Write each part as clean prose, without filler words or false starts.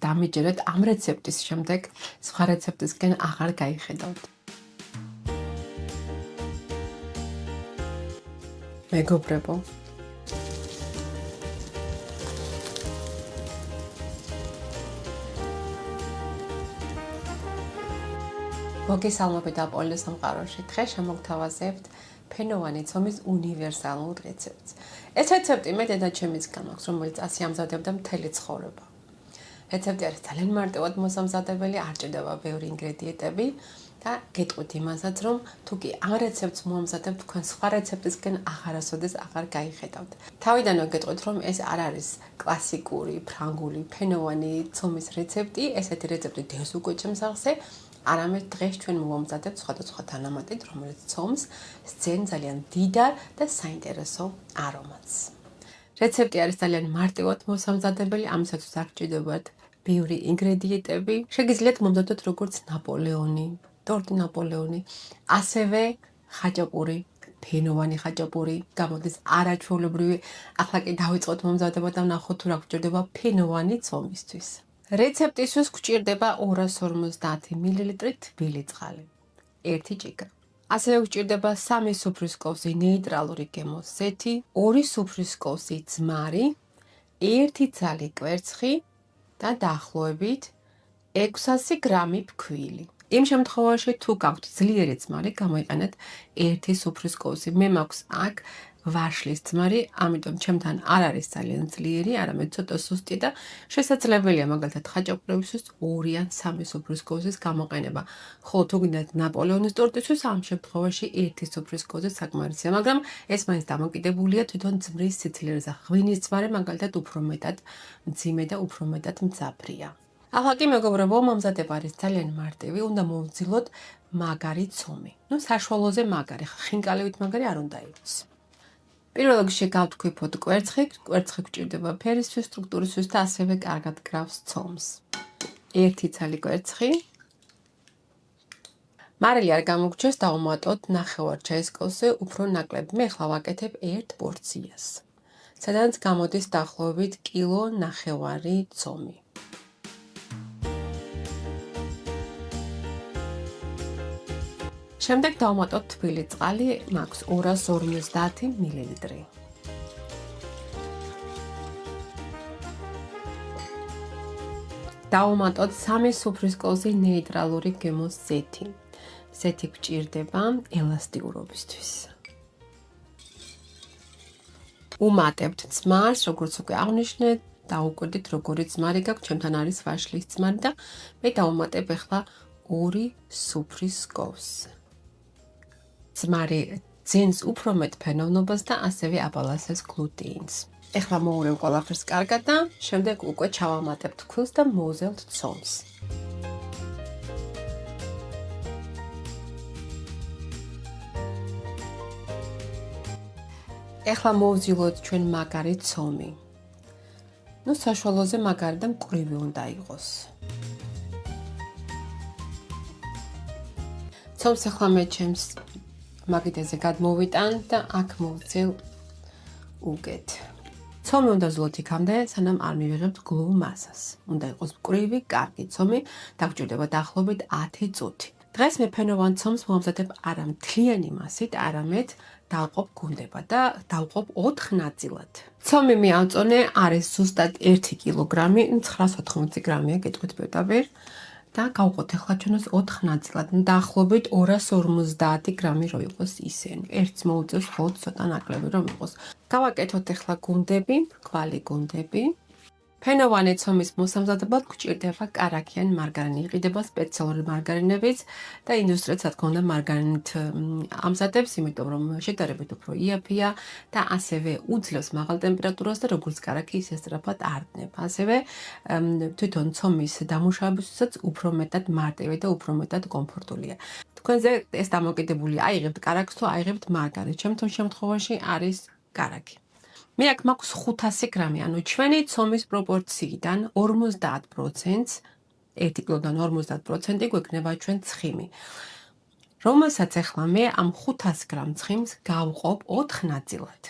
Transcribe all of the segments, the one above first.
დამიჯერეთ ამ რეცეპტის შემდეგ სხვა რეცეპტისგან აღარ გაიხედავთ. მეგობრებო, მოგესალმებით აპოლოს სამყაროში. დღეს შემოგთავაზებთ ფენოვანი ცომის უნივერსალურ რეცეპტს. ეს რეცეპტი მე დედაჩემის გამოაქვს, რომელიც ასე ამზადებდა მთელი ცხოვრება. რეცეპტი არის ძალიან მარტივად მოსამზადებელი, არ ჭირდება ბევრი ინგრედიენტები და გეტყვით იმასაც, რომ თუ კი ამ რეცეპტს მოამზადებთ, თქვენ სხვა რეცეპტისგან აღარასოდეს აღარ გაიხედავთ. თავიდანვე გეტყვით, რომ ეს არ არის კლასიკური ფრანგული ფენოვანი ცომის რეცეპტი, ესეთი რეცეპტი დევს უკვე ჩემს სახლზე. არამედ დღეს ჩვენ მოვამზადებთ სხვადასხვა თანამატით, რომელიც ცომს სცენ ძალიან დიდარ და საინტერესო არომატს. რეცეპტი არის ძალიან მარტივად მოსამზადებელი, ამისათვის არ გჭირდებათ ბევრი ინგრედიენტები. შეგიძლიათ მომზადოთ როგორც ნაპოლეონი, ტორტი ნაპოლეონი, ასევე ხაჭაპური, ფენოვანი ხაჭაპური, გამოდის არაჩვეულებრივი. ახლა კი დავიწყოთ მომზადება და ვნახოთ თუ რა გჭირდება ფენოვანი ცომისთვის. რეცეპტისთვის გჭირდება 250 მლ თბილი წყალი, 1 ჭიქა. ასევე გჭირდება 3 სუფრის კოვზი ნეიტრალური გემოს ზეთი, 2 სუფრის კოვზი ძმარი, 1 ძალი კვერცხი და დაახლოებით 600 გრამი ფქვილი. იმ შემთხვევაში თუ გაქვთ ძლიერი ძმარი, გამოიყენეთ 1 სუფრის კოვზი. მე მაქვს აქ ვაშლის ძმარი, ამიტომ ჩემთან არ არის ძალიან ძლიერი, არამედ ცოტა სუსტი და შესაძლებელია მაგალითად ხაჭაპურებისთვის 2 ან 3 სუფრის კოვზის გამოყენება. ხოლო თუ გინდათ ნაპოლეონის ტორტისთვის, ამ შემთხვევაში 1 სუფრის კოვზი საკმარისია, მაგრამ ეს მაინც დამოკიდებულია თვითონ ძმრის სიცილიერზე. ღვინის ძმარი მაგალითად უფრო მეტად მძიმე და უფრო მეტად მძაფრია. ახლა კი მეგობრებო, მომზადება არის ძალიან მარტივი, უნდა მოვძილოთ მაგარი ცომი. საშუალოზე მაგარი, ხინკალივით მაგარი არ უნდა იყოს. პირველ რიგში გავთქვიფოთ კვერცხი, კვერცხი გჭირდება ფერისთვის, სტრუქტურისთვის და ასევე კარგად გრავს ცომს. 1 ძალი კვერცხი. მარილი არ გამოგჩეს, დავუმატოთ 1/2 ჩაის კოვზე, უფრო ნაკლები. მე ახლა ვაკეთებ 1 პორციას, სადაც გამოდის დაახლოებით 1,5 კილო ცომი. შემდეგ დავუმატოთ თბილი წყალი, მაქვს 250 მლ. დავუმატოთ 3 სუფრის კოვზი ნეიტრალური გემოს ზეთი. ზეთი გჭირდება ელასტიურობისთვის. უმატებთ ძმარს, როგორც უკვე აღნიშნეთ, დაუკვირდით როგორი ძმარი გაქვთ, ჩემთან არის ვაშლის ძმარი და მე დავუმატებ ახლა 2 სუფრის კოვს. ძმარი ძენს უფრო მეტ ფენოვნობას და ასევე აბალანსებს გლუტეინს. ეხლა მოურევ ყველაფერს კარგად და შემდეგ უკვე ჩავამატებ თქვილს და მოვზელთ ცომს. ეხლა მოვძილოთ ჩვენ მაგარი ცომი. საშუალოზე მაგარი და მკვრივი უნდა იყოს. ცომს ახლა მე ჩემს მაგიდაზე გადმოვიტან და აქ მოვძილ უგეთ. ცომი უნდა ზლოთ იქამდე, სანამ არ მივიღებთ გლუვ მასას. უნდა იყოს მკვრივი, კარგი ცომი, დაგჭირდება დაახლოებით 10 წუთი. დღეს მე ფენოვან ცომს მომზადებ არა მთლიანი მასით, არამედ დავყოფ გუნდებად და დავყოფ 4 ნაწილად. ცომი მე ავწონე არის ზუსტად 1 კილოგრამი, 980 გრამია, გეტყვით პირდაპირ. და გავყოთ ახლა ჩვენს 4 ნაწილად. დაახლოებით 250 გრამი რო იყოს ისენი. ერთს მოვუწევს ხოლმე ცოტა ნაკლები რომ იყოს. გავაკეთოთ ახლა გუნდები, მრგვალი გუნდები. ფენოვანი ცომის მოსამზადებლად გჭირდება კარაქი ან მარგარინი. იყიდება სპეციალური მარგარინებიც და ინდუსტრიაც რა თქმა უნდა მარგარინით ამზადებს, იმიტომ რომ შედარებით უფრო იაფია და ასევე უძლებს მაღალ ტემპერატურას და როგორც კარაქი ისე სწრაფად არდნება. ასევე თვითონ ცომის დამუშავებისთვისაც უფრო მეტად მარტივი და უფრო მეტად კომფორტულია. თქვენზე ეს დამოკიდებულია, აიღებთ კარაქს თუ აიღებთ მარგარინს. ჩემთვის შემთხვევაში არის კარაქი. მე აქ მაქვს 500 გრამი, ანუ ჩვენი ცომის პროპორციიდან 50%, 1 კილოდან 50% გვექნება ჩვენ ცხიმი. რომელსაც ახლა მე ამ 500 გრამ ცხიმს გავყოფ 4 ნაწილად.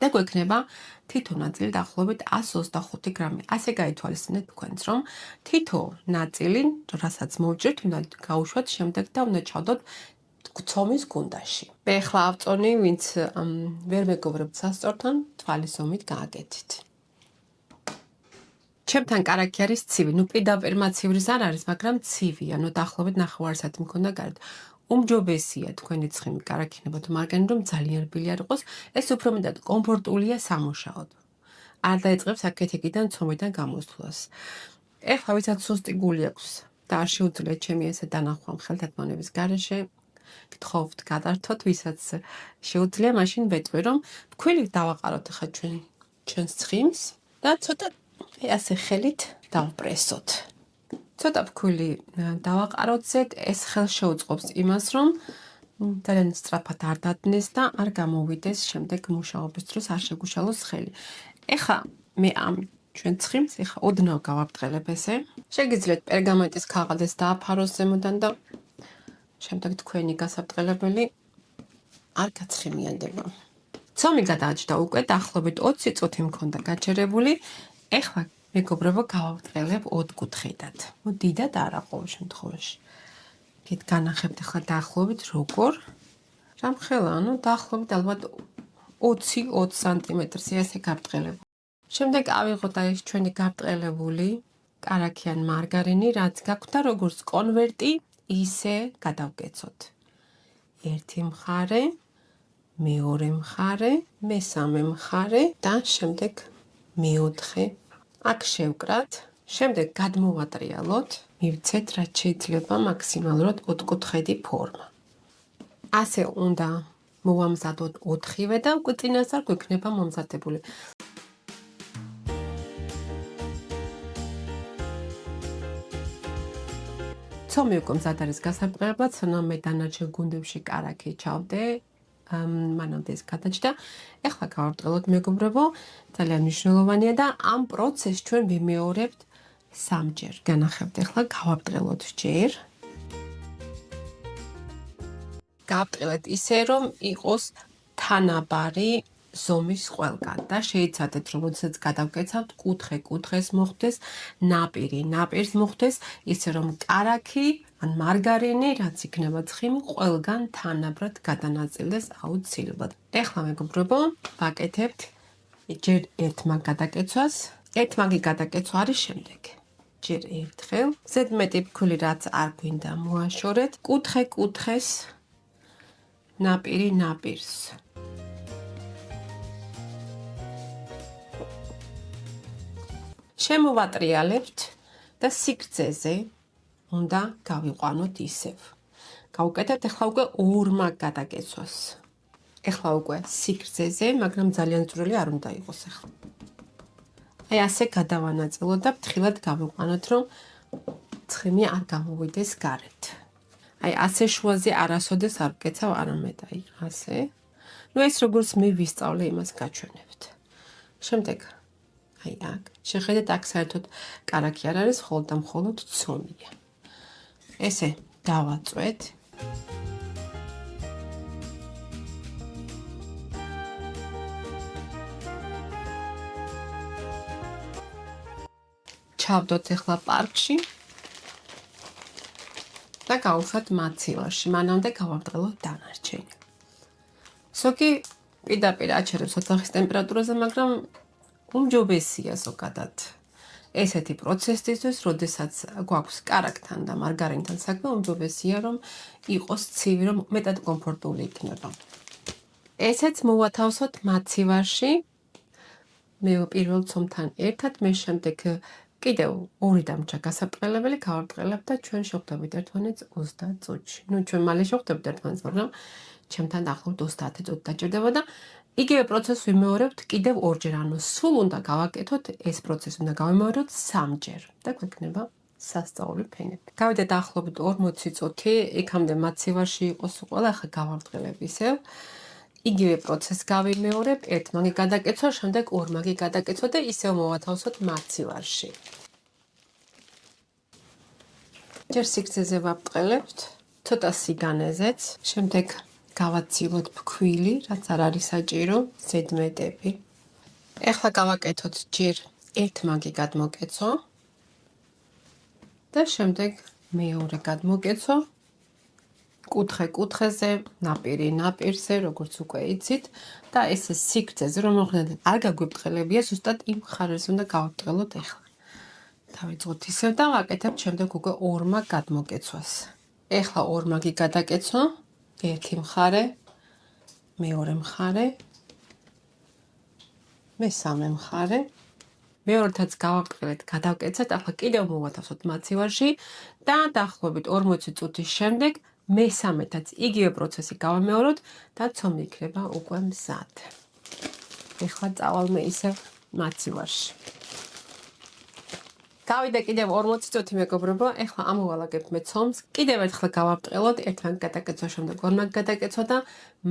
და გვექნება თითო ნაწილი დაახლოებით 125 გრამი. ასე გაითვალისწინეთ თქვენც, რომ თითო ნაწილი, რასაც მოვჭრით, უნდა გაუშვათ შემდეგ და უნდა ჩავდოთ ცომის გუნდაში. მე ახლა ავწონი, ვინც ვერ მეგობრებთ სასწორთან, თვალის ზომით გააკეთით. ჩემთან კარაქი არის ცივი, პირდაპირ მაცივრის არ არის, მაგრამ ცივია, დაახლოებით 9 საათი მქონდა გარეთ. უმჯობესია თქვენი ცხიმი კარაქინებოთ მარგარინით, რომ ძალიან რბილი არ იყოს, ეს უფრო მეტად კომფორტულია სამუშაოდ. არ დაიწყებს აქეთ-იქიდან ცომიდან გამოსვლას. ეხლა ვისაც სუსტი გული აქვს და არ შეუძლიათ ჩემი ესე დანახვა ხელთათმანების გარეშე, გთხოვთ გადართოთ, ვისაც შეუძლია, მაშინ ვეტყვი, რომ ფქვილი დავაყაროთ ახლა ჩვენს ცხიმს და ცოტა ასე ხელით დავპრესოთ. ცოტა ფქვილი დავაყაროთ ზედ, ეს ხელს შეუწყობს იმას, რომ ძალიან სწრაფად არ დადნეს და არ გამოვიდეს შემდეგ მუშაობის დროს, არ შეგუშალოს ხელი. ეხლა მე ამ ჩვენ ცხიმს ეხლა ოდნავ გავაბტყელებ ესე. შეგიძლიათ პერგამენტის ქაღალდეს დააფაროს ზემოდან და შემდეგ თქვენი გასაბტყელებელი არ გაცხიმიანდება. ცომი გადააჭდა უკვე დაახლოებით 20 წუთი მქონდა გაჩერებული. ეხლა მეგობრებო გავაბტყელებ 20 კუთხედად. დიდად არა ყოველ შემთხვევაში. გით განახებთ ახლა დაახლოებით როგორ რამხელა, დაახლოებით ალბათ 20 სანტიმეტრზე ესე გაბტყელებ. შემდეგ ავიღოთ ეს ჩვენი გაბტყელებული კარაქიან მარგარინი, რაც გაქვთ და როგორც კონვერტი ისე გადავკეცოთ. ერთი მხარე, მეორე მხარე, მესამე მხარე და შემდეგ მეოთხე. აქ შევკრათ, შემდეგ გადმოვატრიალოთ, მივცეთ რაც შეიძლება მაქსიმალურად 20 კუთხედი ფორმა. ასე უნდა მოვამზადოთ 4-ვე და უკვე წინასწარ გვექნება მომზადებული. ცომი უკვე მზად არის გასაბტყელებლად, სანამ მე დანარჩენ გუნდებში კარაქი ჩავდე, მანამდე ეს გადაჭდა. ეხლა გავაბტყელოთ მეგობრებო, ძალიან მნიშვნელოვანია და ამ პროცესს ჩვენ ვიმეორებთ 3-ჯერ. განახებთ ეხლა გავაბტყელოთ ჯერ. გავაბტყელეთ ისე, რომ იყოს თანაბარი ზომის ყველგან და შეიცადეთ, რომ როდესაც გადავკეცავთ, კუთხე კუთხეს მოხვდეს, ნაპირი ნაპირს მოხვდეს, ისე რომ კარაქი ან მარგარინი, რაც იქნება ცხიმი, ყველგან თანაბრად გადანაწილდეს აუცილებლად. ეხლა მეგობრებო, ვაკეთებთ ჯერ ერთმაგ გადაკეცვას. ერთმაგი გადაკეცვა არის შემდეგ. ჯერ ერთხელ, ზედმეტი ფქვილი რაც არ გვინდა მოაშორეთ, კუთხე კუთხეს, ნაპირი ნაპირს. შემოვატრიალებთ და სიგრძეზე უნდა გავიყვანოთ ისევ. გავუკეთებთ ახლა უკვე ორმაგ გადაკეცვას. ახლა უკვე სიგრძეზე, მაგრამ ძალიან ძველი არ უნდა იყოს ახლა. აი ასე გადავანაწილოთ და ფრთხილად გავიყვანოთ, რომ ცხიმი არ გამოვიდეს გარეთ. აი ასე შუაზე არასოდეს არ ვკეცავ არამედ აი ასე. ეს როგორც მე ვისწავლე, იმას გაჩვენებთ. შემდეგ აი აქ. შეხედეთ, აქ საერთოდ კარაქი არ არის, მხოლოდ და მხოლოდ ცომია. ესე დავაწვეთ. ჩავდოთ ახლა პარკში და გავუშვათ მაცივარში. მანამდე გავაბტყელოთ დანარჩენი. ზოგი პირდაპირ აჩერებს ოთახის ტემპერატურაზე, მაგრამ უმჯობესია ზოგადად ესეთი პროცესისთვის, როდესაც გვაქვს კარაქთან და მარგარინთან საქმე, უმჯობესია რომ იყოს ცივი, რომ მეტად კომფორტული იქნება. ესეც მოვათავსოთ მაცივარში. მე პირველ ცომთან ერთად, მე შემდეგ კიდევ 2 დამჭა გასაბტყელებელი გავაბტყელებ და ჩვენ შევხვდებით ერთმანეთს 30 წუთში. ჩვენ მალე შევხვდებით ერთმანეთს, მაგრამ ჩემთან დაახლოებით 30 წუთი დაჭირდება და იგივე პროცესს ვიმეორებთ კიდევ 2-ჯერ, ანუ სულ უნდა გავაკეთოთ ეს პროცესი, უნდა გავიმეოროთ 3-ჯერ და გვექნება სასწაული ფენები. გავიდა დაახლოებით 40 წუთი, იქამდე მაცივარში იყოს ყველა, ახლა გავაბტყელებ ისევ. იგივე პროცესს გავიმეორებ, ერთმაგი გადაკეცვა, შემდეგ ორმაგი გადაკეცვა და ისევ მოვათავსოთ მაცივარში. ჯერ სიგრძეზე ვაბტყელებთ, ცოტა სიგანეზეც, შემდეგ გავაცილოთ ფქვილი, რაც არ არის საჭირო, ზედმეტები. ეხლა გავაკეთოთ ჯერ ერთ მაგი გადმოკეცო და შემდეგ მეორე გადმოკეცო. კუთხე კუთხეზე, ნაპირი ნაპირზე, როგორც უკვე იცით და ეს სიგრძეზე, რომელღაც არ გაგვიბრტყელებია, ზუსტად იმ მხარეს უნდა გავბრტყელოთ ეხლა. დავიწყოთ ისევ და ვაკეთებთ შემდეგ უკვე ორ მაგ გადმოკეცვას. ეხლა ორ მაგი გადაკეცო, ერთი მხარე, მეორე მხარე, მესამე მხარე. მეორედაც გავაბრტყელეთ, გადავკეცეთ, ახლა კიდევ მოვათავსოთ მაცივარში და დაახლოებით 40 წუთის შემდეგ მესამედაც იგივე პროცესი გავამეოროთ და ცომი იქნება უკვე მზად. ეხლა წავალმე ისევ მაცივარში. გავიდა კიდევ 40 წუთი მეგობრებო, ეხლა ამოვალაგებთ მე ცომს. კიდევ ერთხელ გავაბრტყელოთ, ერთ მაგ გადაკეცვა შემდეგ ორ მაგ გადაკეცვა და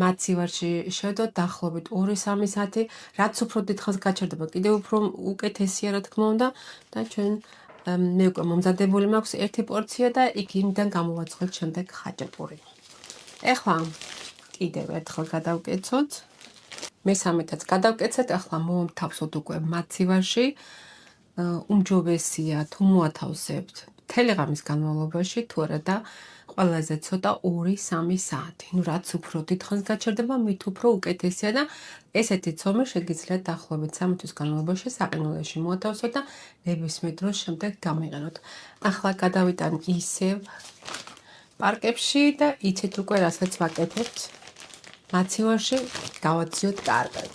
მაცივარში შევდოთ დაახლოებით 2-3 საათი. რაც უფრო დიდხანს გაჩერდება, კიდევ უფრო უკეთესია რა თქმა უნდა და ჩვენ მე უკვე მომზადებული მაქვს ერთი პორცია და იქიდან გამოვაცხოთ შემდეგ ხაჭაპური. ეხლა კიდევ ერთხელ გადავკეცოთ. მესამედაც გადავკეცეთ, ახლა მოვთავსოთ უკვე მაცივარში. უმჯობესია თუ მოათავსებთ მთელი ღამის განმავლობაში, თუ არა და ყველაზე ცოტა 2-3 საათი. ნუ რაც უფრო დიდხანს გაჩერდება, მით უფრო უკეთესია და ესეთი ცომი შეგიძლიათ დაახლოებით 3 თვის განმავლობაში საყინულეში მოათავსოთ და ნებისმიერ დროს შემდეგ გამიყენოთ. ახლა გადავიტან ისევ პარკებში და იცით უკვე რასაც ვაკეთებთ. მაცივარში გავაციოთ კარგად.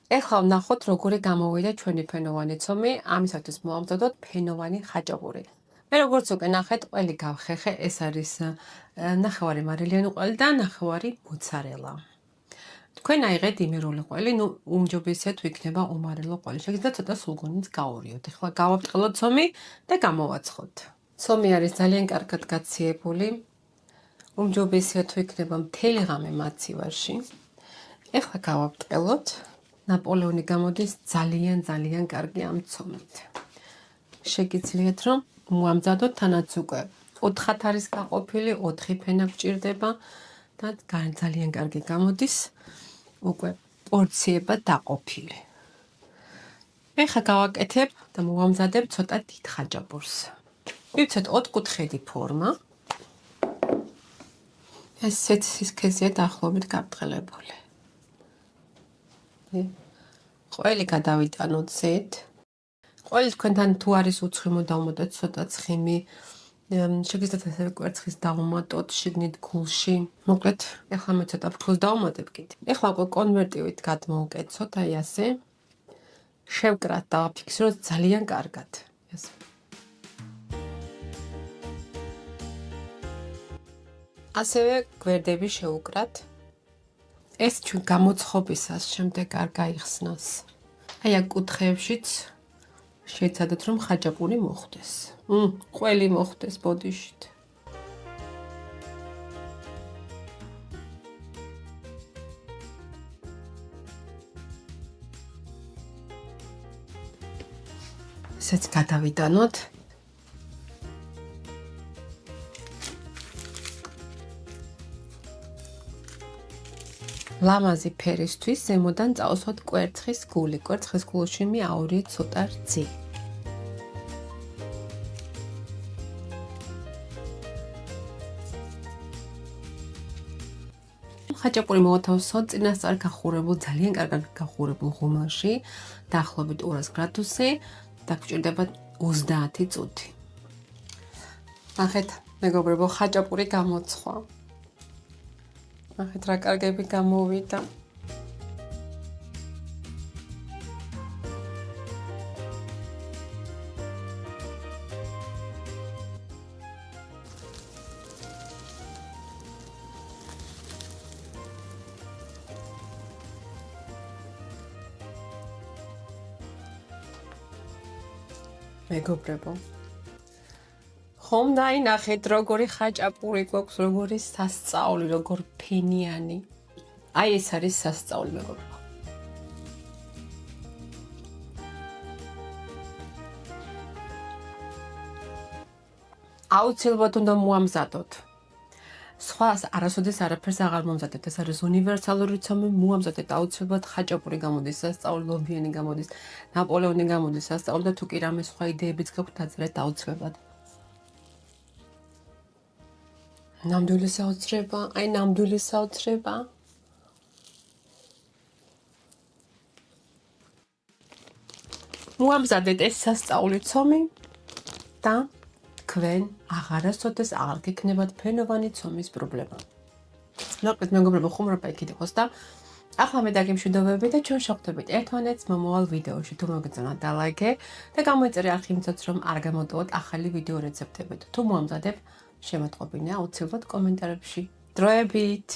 ეხლა ვნახოთ როგორი გამოვიდა ჩვენი ფენოვანი ცომი, ამისათვის მოვამზადოთ ფენოვანი ხაჭაპური. მე როგორც უკვე ნახეთ, ყველი გავხეხე, ეს არის ნახევარი მარილიანი ყველი და ნახევარი მოცარელა. თქვენ აიღეთ იმერული ყველი, ნუ უმჯობესია თუ იქნება უმარელო ყველი. შეგიძლიათ ცოტა სულგუნიც გაურიოთ. ეხლა გავაბრტყელოთ ცომი და გამოვაცხოთ. ცომი არის ძალიან კარგად გაციებული. უმჯობესია თუ იქნება მთელი ღამე მაცივარში. ეხლა გავაბრტყელოთ. ნაპოლეონი გამოდის ძალიან კარგი ამ ცომით. შეგიძლიათ რომ მოამზადოთ თანაც უკვე 4-ად არის გაყოფილი, 4 ფენა გჭირდება და ძალიან კარგი გამოდის უკვე პორციება დაყოფილი. ეხლა გავაკეთებ და მოვამზადებ ცოტა დიდ ხაჭაპურს. მივცეთ 4-კუთხედი ფორმა. ესეც სისქეზეა დაახლოებით გაბრტყელებული. ყველი გადავიტანოთ ზედ. ყველი თქვენთან თუ არის უცხიმი, მოდავმატოთ ცოტა ცხიმი. შეგიძლიათ ასევე კვერცხის დავუმატოთ შიგნით გულში. მოკლედ, ეხლა მე ცოტა ფქვილს დავუმატებ კიდე. ეხლა უკვე კონვერტივით გადმოვუკეცოთ, აი ასე. შევკრათ და ავფიქსიროთ ძალიან კარგად. ასე. ასევე გვერდები შევუკრათ. ეს ჩვენ გამოცხობისას შემდეგ არ გაიხსნას. აი აქ კუთხეებშიც შეცადოთ რომ ხაჭაპური მოხდეს. ყველი მოხდეს ბოდიშით. ესეც გადავიტანოთ. ლამაზი ფერისთვის ზემოდან წავსვათ კვერცხის გული. კვერცხის გულში მიაურიეთ ცოტა რძი. ხაჭაპური მოვათავსოთ წინასწარ გახურებულ, ძალიან კარგად გახურებულ ღუმელში, დაახლოებით 200 გრადუსზე და გვჭირდება 30 წუთი. ნახეთ, მეგობრებო, ხაჭაპური გამოცხვა. ნახეთ რა კარგები გამოვიდა. მეგობრებო, ხომ დაინახეთ როგორი ხაჭაპური გვაქვს, როგორი სასწაული, როგორ ფენიანი. აი ეს არის სასწაული, მეგობრებო. აუცილებლად უნდა მოამზადოთ. სხვა არასოდეს არაფერს აღარ მომზადეთ. ეს არის უნივერსალური ცომი, მოამზადეთ აუცილებლად ხაჭაპური გამოდის სასწაული, ლობიანი გამოდის, ნაპოლეონი გამოდის სასწაული და თუ კი რამე სხვა იდეებიც გაქვთ, დაწერეთ აუცილებლად. ნამდვილი საოცრება, აი ნამდვილი საოცრება. მოამზადეთ ეს სასწაული ცომი და თქვენ აღარასოდეს აღარ გექნებათ ფენოვანი ცომის პრობლემა. მოკლედ მეგობრებო, ხუმრობა იქით იყოს და ახლა მე დაგემშვიდობებით და ჩვენ შევხვდებით ერთმანეთს მომავალ ვიდეოში. თუ მოგეწონა დალაიქე და გამოიწერე არხი იმცაც რომ არ გამოდოთ ახალი ვიდეო რეცეპტები. თუ მოამზადებ შემოტყობინე აუცილებლად კომენტარებში. დროებით!